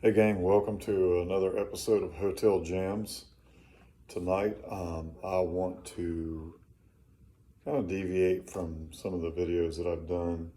Hey gang, welcome to another episode of Hotel Jams. Tonight, I want to kind of deviate from some of the videos that I've done,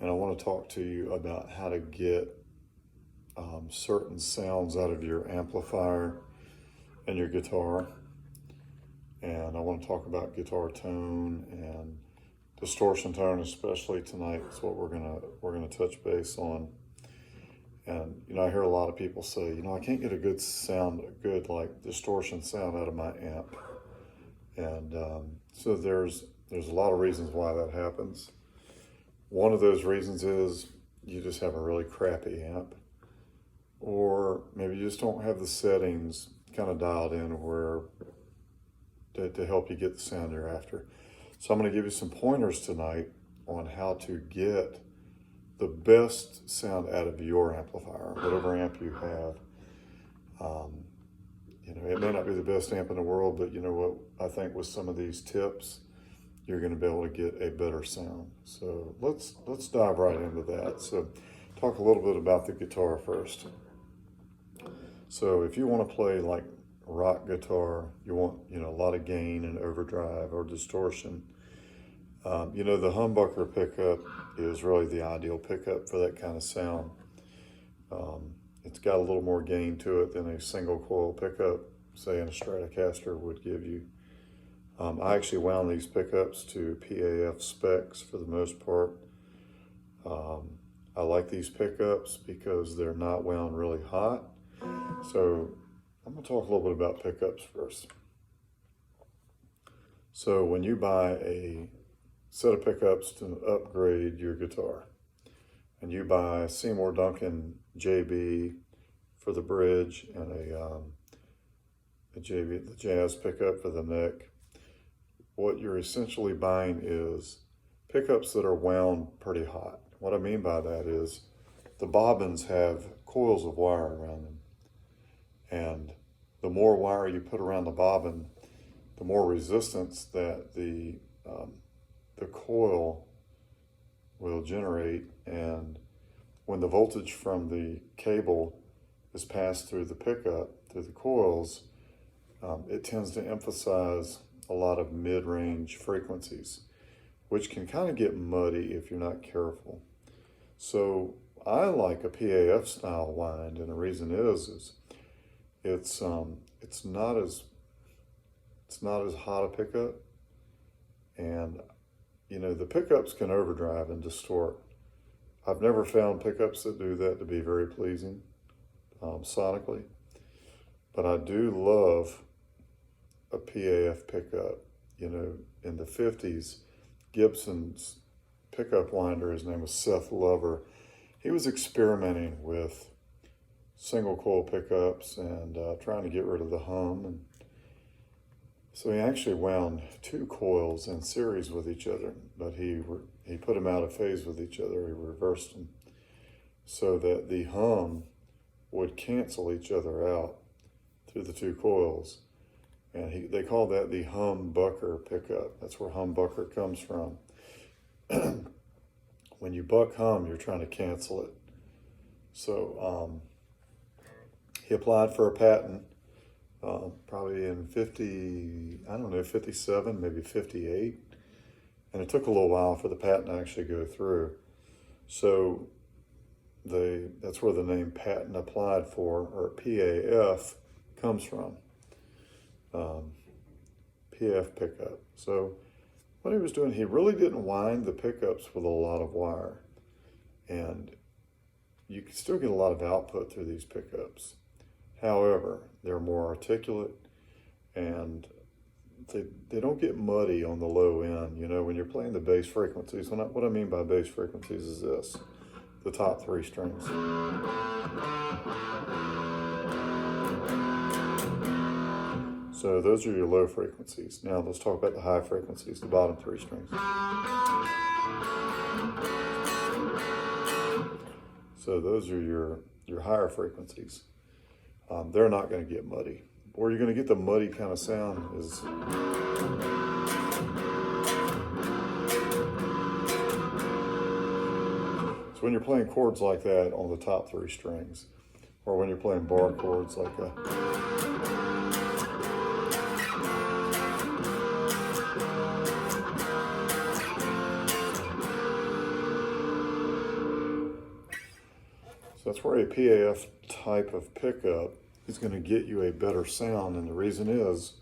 and I want to talk to you about how to get certain sounds out of your amplifier and your guitar. And I want to talk about guitar tone and distortion tone, especially tonight. It's what we're gonna touch base on. And, I hear a lot of people say, I can't get a good sound, a good distortion sound out of my amp. And so there's a lot of reasons why that happens. One of those reasons is you just have a really crappy amp, or maybe you just don't have the settings kind of dialed in where to help you get the sound you're after. So I'm going to give you some pointers tonight on how to get the best sound out of your amplifier, whatever amp you have. It may not be the best amp in the world, but you know what? I think with some of these tips, you're going to be able to get a better sound. So let's dive right into that. So talk a little bit about the guitar first. So if you want to play like rock guitar, you want a lot of gain and overdrive or distortion. The humbucker pickup is really the ideal pickup for that kind of sound. It's got a little more gain to it than a single coil pickup, say in a Stratocaster, would give you. I actually wound these pickups to PAF specs for the most part. I like these pickups because they're not wound really hot. So I'm going to talk a little bit about pickups first. So when you buy a set of pickups to upgrade your guitar, and you buy a Seymour Duncan JB for the bridge and a JB, the jazz pickup for the neck, what you're essentially buying is pickups that are wound pretty hot. What I mean by that is the bobbins have coils of wire around them, and the more wire you put around the bobbin, the more resistance that the coil will generate. And when the voltage from the cable is passed through the pickup, through the coils, it tends to emphasize a lot of mid-range frequencies, which can kind of get muddy if you're not careful. So I like a PAF style wind, and the reason is it's not as hot a pickup, and the pickups can overdrive and distort. I've never found pickups that do that to be very pleasing sonically, but I do love a PAF pickup. In the 50s, Gibson's pickup winder, his name was Seth Lover, he was experimenting with single coil pickups and trying to get rid of the hum. And so he actually wound two coils in series with each other, but he put them out of phase with each other. He reversed them so that the hum would cancel each other out through the two coils. And they call that the humbucker pickup. That's where humbucker comes from. When you buck hum, you're trying to cancel it. So he applied for a patent probably in 57, maybe 58. And it took a little while for the patent to actually go through. So that's where the name patent applied for, or PAF, comes from. PAF pickup. So what he was doing, he really didn't wind the pickups with a lot of wire. And you can still get a lot of output through these pickups. However, they're more articulate, and they don't get muddy on the low end. When you're playing the bass frequencies, what I mean by bass frequencies is this: the top three strings. So those are your low frequencies. Now let's talk about the high frequencies, the bottom three strings. So those are your higher frequencies. They're not going to get muddy. Where you're going to get the muddy kind of sound is when you're playing chords like that on the top three strings, or when you're playing bar chords like a. So that's where a PAF type of pickup is going to get you a better sound, and the reason is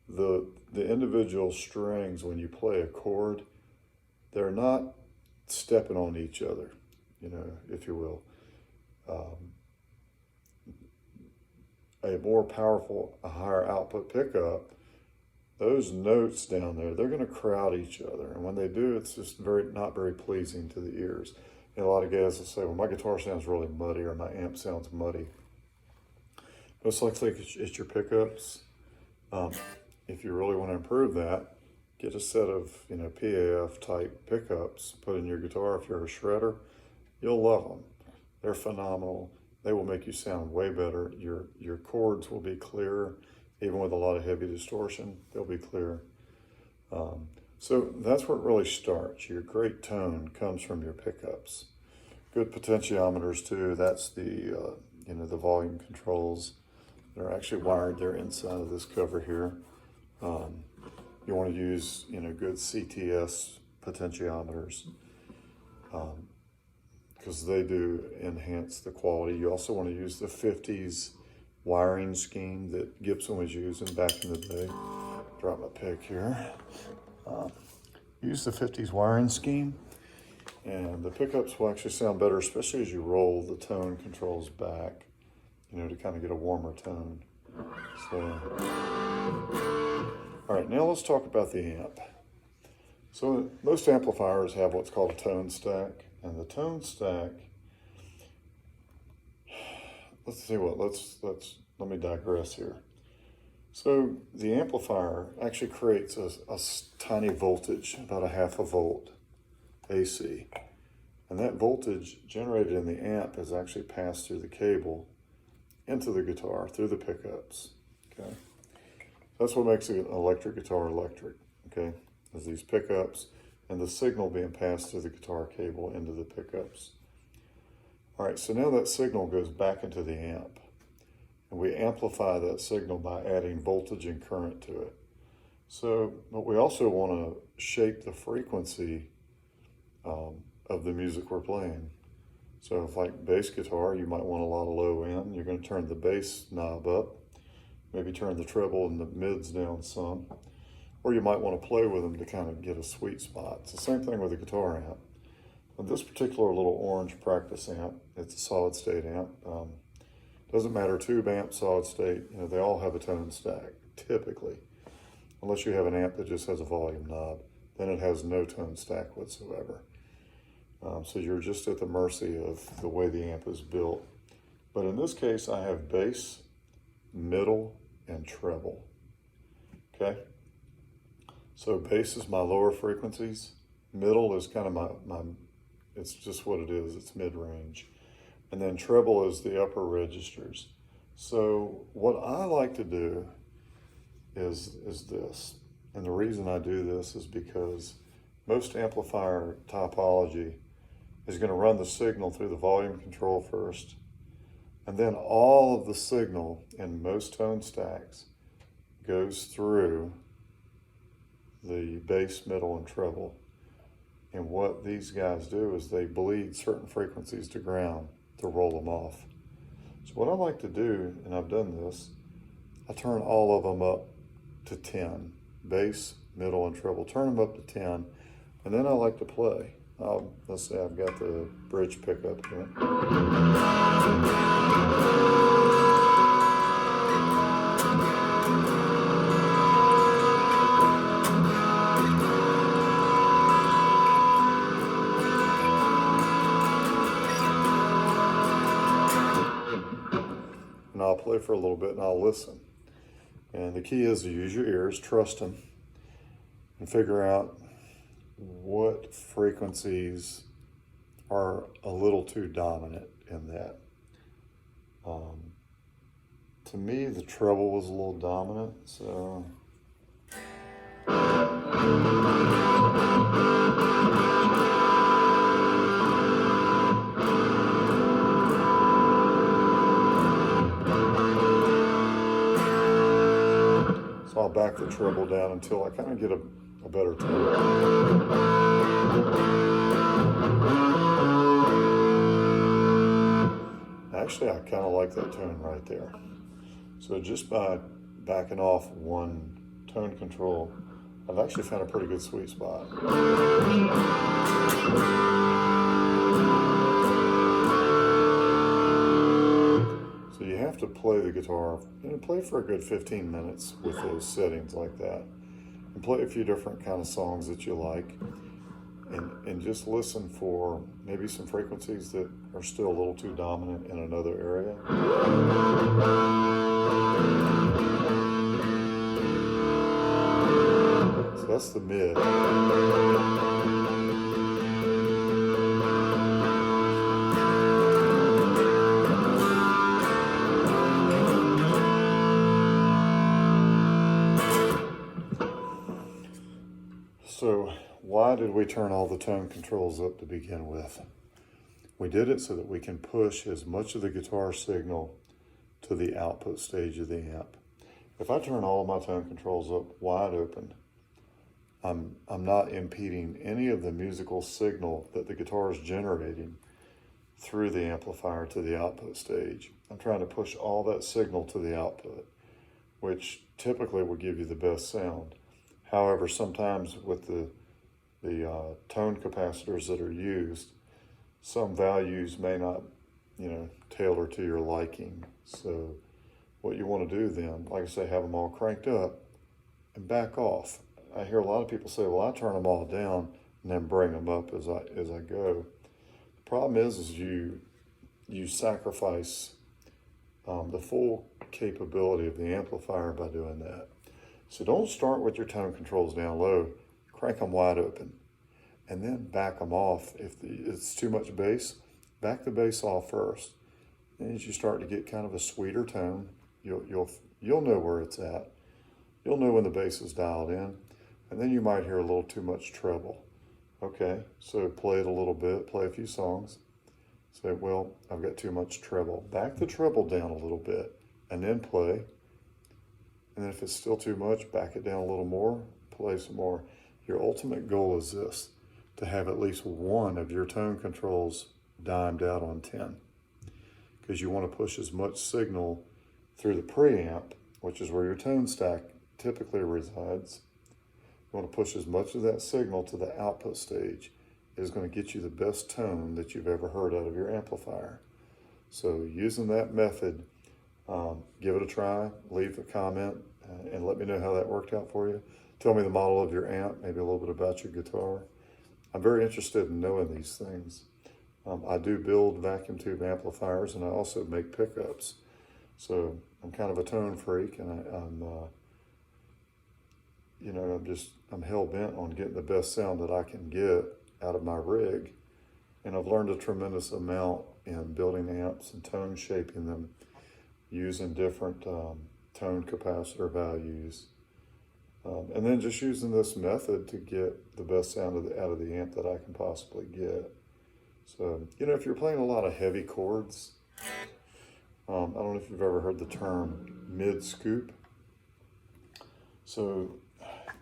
the individual strings, when you play a chord, they're not stepping on each other, you know, if you will. A more powerful, a higher output pickup, those notes down there, they're going to crowd each other, and when they do, it's just not very pleasing to the ears. And a lot of guys will say, well, my guitar sounds really muddy, or my amp sounds muddy. Most likely it's your pickups. If you really want to improve that, get a set of, you know, PAF type pickups, put in your guitar. If you're a shredder, you'll love them. They're phenomenal. They will make you sound way better. Your chords will be clearer, even with a lot of heavy distortion, they'll be clear. So that's where it really starts. Your great tone comes from your pickups. Good potentiometers too. That's the you know, the volume controls. They're actually wired there inside of this cover here. You want to use, you know, good CTS potentiometers because they do enhance the quality. You also want to use the 50s wiring scheme that Gibson was using back in the day. Drop my pick here. Use the 50s wiring scheme, and the pickups will actually sound better, especially as you roll the tone controls back, you know, to kind of get a warmer tone. So, all right, now let's talk about the amp. So most amplifiers have what's called a tone stack, and the tone stack, let me digress here. So the amplifier actually creates a tiny voltage, about a 0.5 volt AC. And that voltage generated in the amp is actually passed through the cable into the guitar, through the pickups, okay? That's what makes an electric guitar electric, okay? Is these pickups and the signal being passed through the guitar cable into the pickups. All right, so now that signal goes back into the amp. And we amplify that signal by adding voltage and current to it. So, but we also want to shape the frequency of the music we're playing. So if like bass guitar, you might want a lot of low end. You're going to turn the bass knob up, maybe turn the treble and the mids down some. Or you might want to play with them to kind of get a sweet spot. It's the same thing with a guitar amp. With this particular little orange practice amp, it's a solid state amp. Doesn't matter, tube amp, solid state, you know, they all have a tone stack, typically. Unless you have an amp that just has a volume knob, then it has no tone stack whatsoever. So you're just at the mercy of the way the amp is built. But in this case, I have bass, middle, and treble, okay? So bass is my lower frequencies, middle is kind of my it's just what it is, it's mid-range. And then treble is the upper registers. So what I like to do is this. And the reason I do this is because most amplifier topology is going to run the signal through the volume control first. And then all of the signal in most tone stacks goes through the bass, middle, and treble. And what these guys do is they bleed certain frequencies to ground to roll them off. So what I like to do, and I've done this, I turn all of them up to 10. Bass, middle, and treble. Turn them up to 10. And then I like to play. Let's say I've got the bridge pickup here. And I'll play for a little bit and I'll listen. And the key is to use your ears, trust them, and figure out what frequencies are a little too dominant in that. To me, the treble was a little dominant, so. back the treble down until I kind of get a better tone. Actually, I kind of like that tone right there. So just by backing off one tone control, I've actually found a pretty good sweet spot. So you have to play the guitar, play for a good 15 minutes with those settings like that. And play a few different kind of songs that you like. And just listen for maybe some frequencies that are still a little too dominant in another area. So that's the mid. So why did we turn all the tone controls up to begin with? We did it so that we can push as much of the guitar signal to the output stage of the amp. If I turn all of my tone controls up wide open, I'm not impeding any of the musical signal that the guitar is generating through the amplifier to the output stage. I'm trying to push all that signal to the output, which typically will give you the best sound. However, sometimes with the tone capacitors that are used, some values may not, tailor to your liking. So what you want to do then, like I say, have them all cranked up and back off. I hear a lot of people say, well, I turn them all down and then bring them up as I go. The problem is you sacrifice the full capability of the amplifier by doing that. So don't start with your tone controls down low, crank them wide open, and then back them off. If it's too much bass, back the bass off first. And as you start to get kind of a sweeter tone, you'll know where it's at. You'll know when the bass is dialed in, and then you might hear a little too much treble. Okay, so play it a little bit, play a few songs. Say, well, I've got too much treble. Back the treble down a little bit, and then play. And then if it's still too much, back it down a little more, play some more. Your ultimate goal is this, to have at least one of your tone controls dimed out on 10. Because you want to push as much signal through the preamp, which is where your tone stack typically resides. You want to push as much of that signal to the output stage. It is going to get you the best tone that you've ever heard out of your amplifier. So using that method, give it a try, leave a comment, and let me know how that worked out for you. Tell me the model of your amp, maybe a little bit about your guitar. I'm very interested in knowing these things. I do build vacuum tube amplifiers, and I also make pickups. So I'm kind of a tone freak, and I'm hell-bent on getting the best sound that I can get out of my rig. And I've learned a tremendous amount in building amps and tone shaping them, using different tone capacitor values, and then just using this method to get the best sound out of the amp that I can possibly get. So, if you're playing a lot of heavy chords, I don't know if you've ever heard the term mid-scoop. So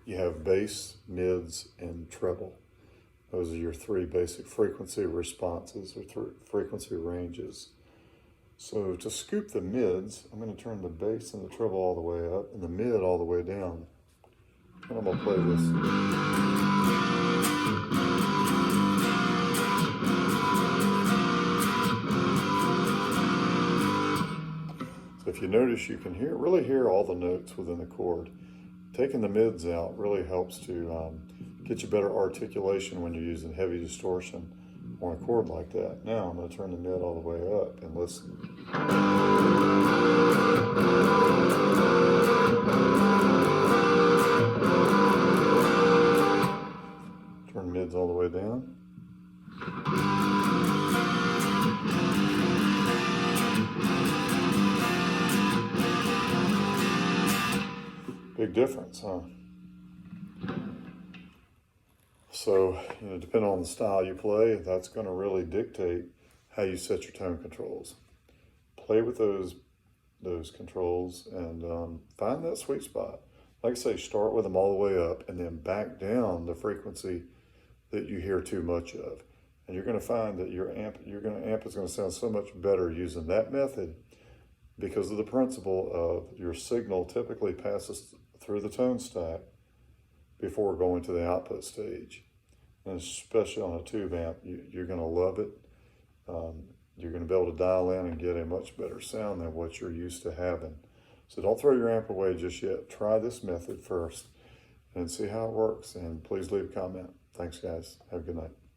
you have bass, mids, and treble. Those are your three basic frequency responses or frequency ranges. So to scoop the mids, I'm going to turn the bass and the treble all the way up and the mid all the way down. And I'm going to play this. So if you notice, you can really hear all the notes within the chord. Taking the mids out really helps to get you better articulation when you're using heavy distortion on a chord like that. Now I'm going to turn the mid all the way up and listen. Turn mids all the way down. Big difference, huh? So, depending on the style you play, that's going to really dictate how you set your tone controls. Play with those controls and find that sweet spot. like I say, start with them all the way up and then back down the frequency that you hear too much of. And you're going to find that your amp is going to sound so much better using that method, because of the principle of your signal typically passes through the tone stack before going to the output stage. And especially on a tube amp, you're going to love it. You're going to be able to dial in and get a much better sound than what you're used to having. So don't throw your amp away just yet. Try this method first and see how it works. And please leave a comment. Thanks, guys. Have a good night.